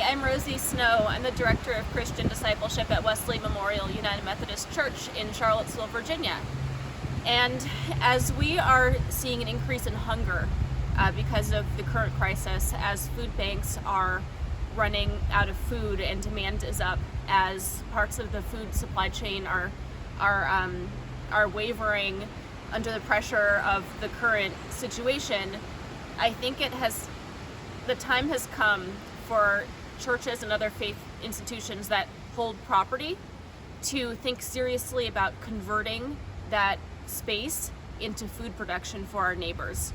Hi, I'm Rosie Snow. I'm the Director of Christian Discipleship at Wesley Memorial United Methodist Church in Charlottesville, Virginia. And as we are seeing an increase in hunger because of the current crisis, as food banks are running out of food and demand is up, as parts of the food supply chain are wavering under the pressure of the current situation, I think the time has come for churches and other faith institutions that hold property to think seriously about converting that space into food production for our neighbors.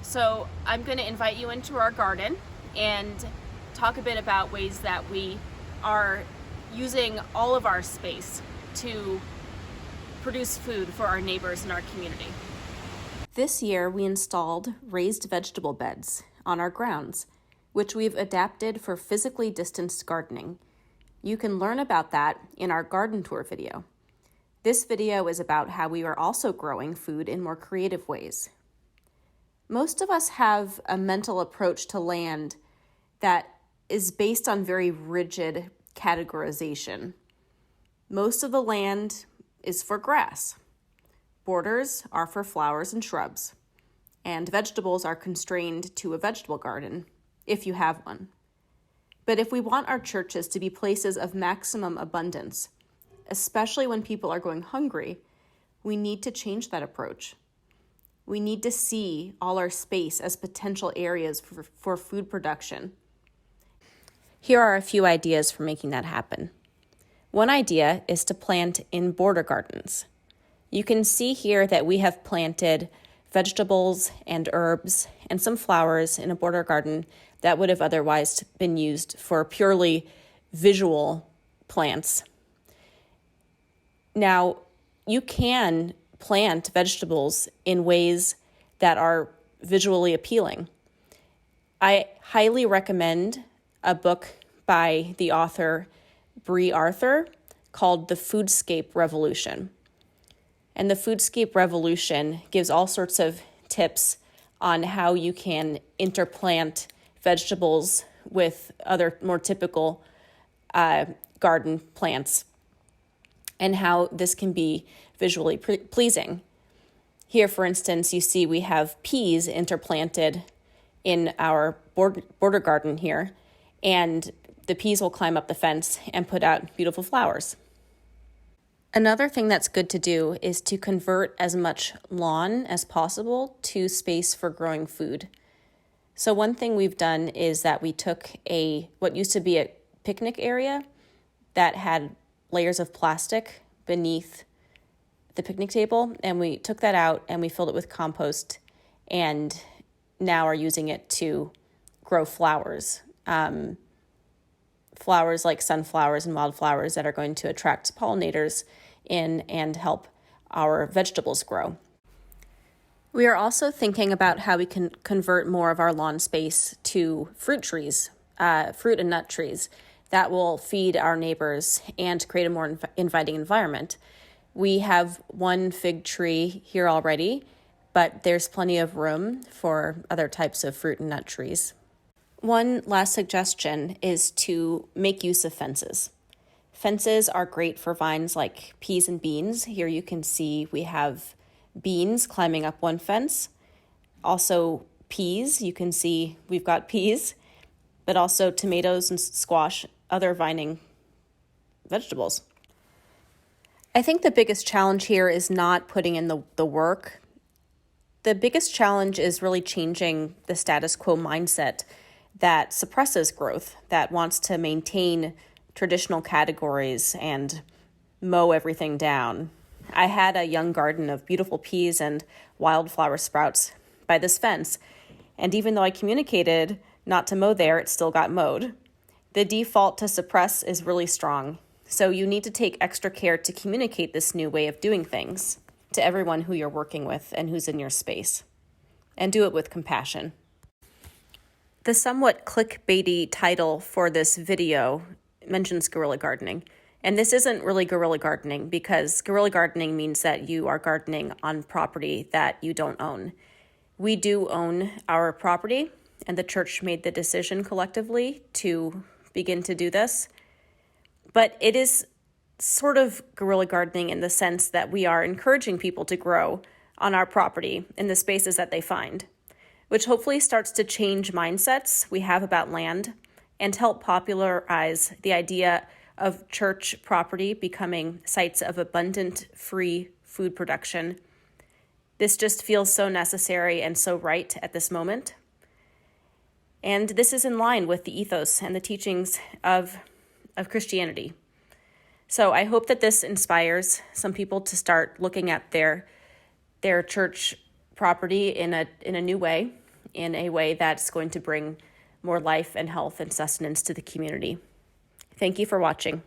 So I'm going to invite you into our garden and talk a bit about ways that we are using all of our space to produce food for our neighbors in our community. This year we installed raised vegetable beds on our grounds, which we've adapted for physically distanced gardening. You can learn about that in our garden tour video. This video is about how we are also growing food in more creative ways. Most of us have a mental approach to land that is based on very rigid categorization. Most of the land is for grass. Borders are for flowers and shrubs. And vegetables are constrained to a vegetable garden, if you have one. But if we want our churches to be places of maximum abundance, especially when people are going hungry, we need to change that approach. We need to see all our space as potential areas for food production. Here are a few ideas for making that happen. One idea is to plant in border gardens. You can see here that we have planted vegetables and herbs and some flowers in a border garden that would have otherwise been used for purely visual plants. Now, you can plant vegetables in ways that are visually appealing. I highly recommend a book by the author Brie Arthur called The Foodscape Revolution. And the Foodscape Revolution gives all sorts of tips on how you can interplant vegetables with other more typical garden plants and how this can be visually pleasing. Here, for instance, you see we have peas interplanted in our border garden here, and the peas will climb up the fence and put out beautiful flowers. Another thing that's good to do is to convert as much lawn as possible to space for growing food. So one thing we've done is that we took what used to be a picnic area that had layers of plastic beneath the picnic table, and we took that out and we filled it with compost and now are using it to grow flowers. Flowers like sunflowers and wildflowers that are going to attract pollinators in and help our vegetables grow. We are also thinking about how we can convert more of our lawn space to fruit trees, fruit and nut trees that will feed our neighbors and create a more inviting environment. We have one fig tree here already, but there's plenty of room for other types of fruit and nut trees. One last suggestion is to make use of fences. Fences are great for vines like peas and beans. Here you can see we have beans climbing up one fence. Also peas, you can see we've got peas, but also tomatoes and squash, other vining vegetables. I think the biggest challenge here is not putting in the work. The biggest challenge is really changing the status quo mindset that suppresses growth, that wants to maintain traditional categories and mow everything down. I had a young garden of beautiful peas and wildflower sprouts by this fence, and even though I communicated not to mow there, it still got mowed. The default to suppress is really strong, so you need to take extra care to communicate this new way of doing things to everyone who you're working with and who's in your space, and do it with compassion. The somewhat clickbaity title for this video mentions guerrilla gardening. And this isn't really guerrilla gardening because guerrilla gardening means that you are gardening on property that you don't own. We do own our property, and the church made the decision collectively to begin to do this. But it is sort of guerrilla gardening in the sense that we are encouraging people to grow on our property in the spaces that they find, which hopefully starts to change mindsets we have about land and help popularize the idea of church property becoming sites of abundant, free food production. This just feels so necessary and so right at this moment. And this is in line with the ethos and the teachings of Christianity. So I hope that this inspires some people to start looking at their church property in a new way, in a way that's going to bring more life and health and sustenance to the community. Thank you for watching.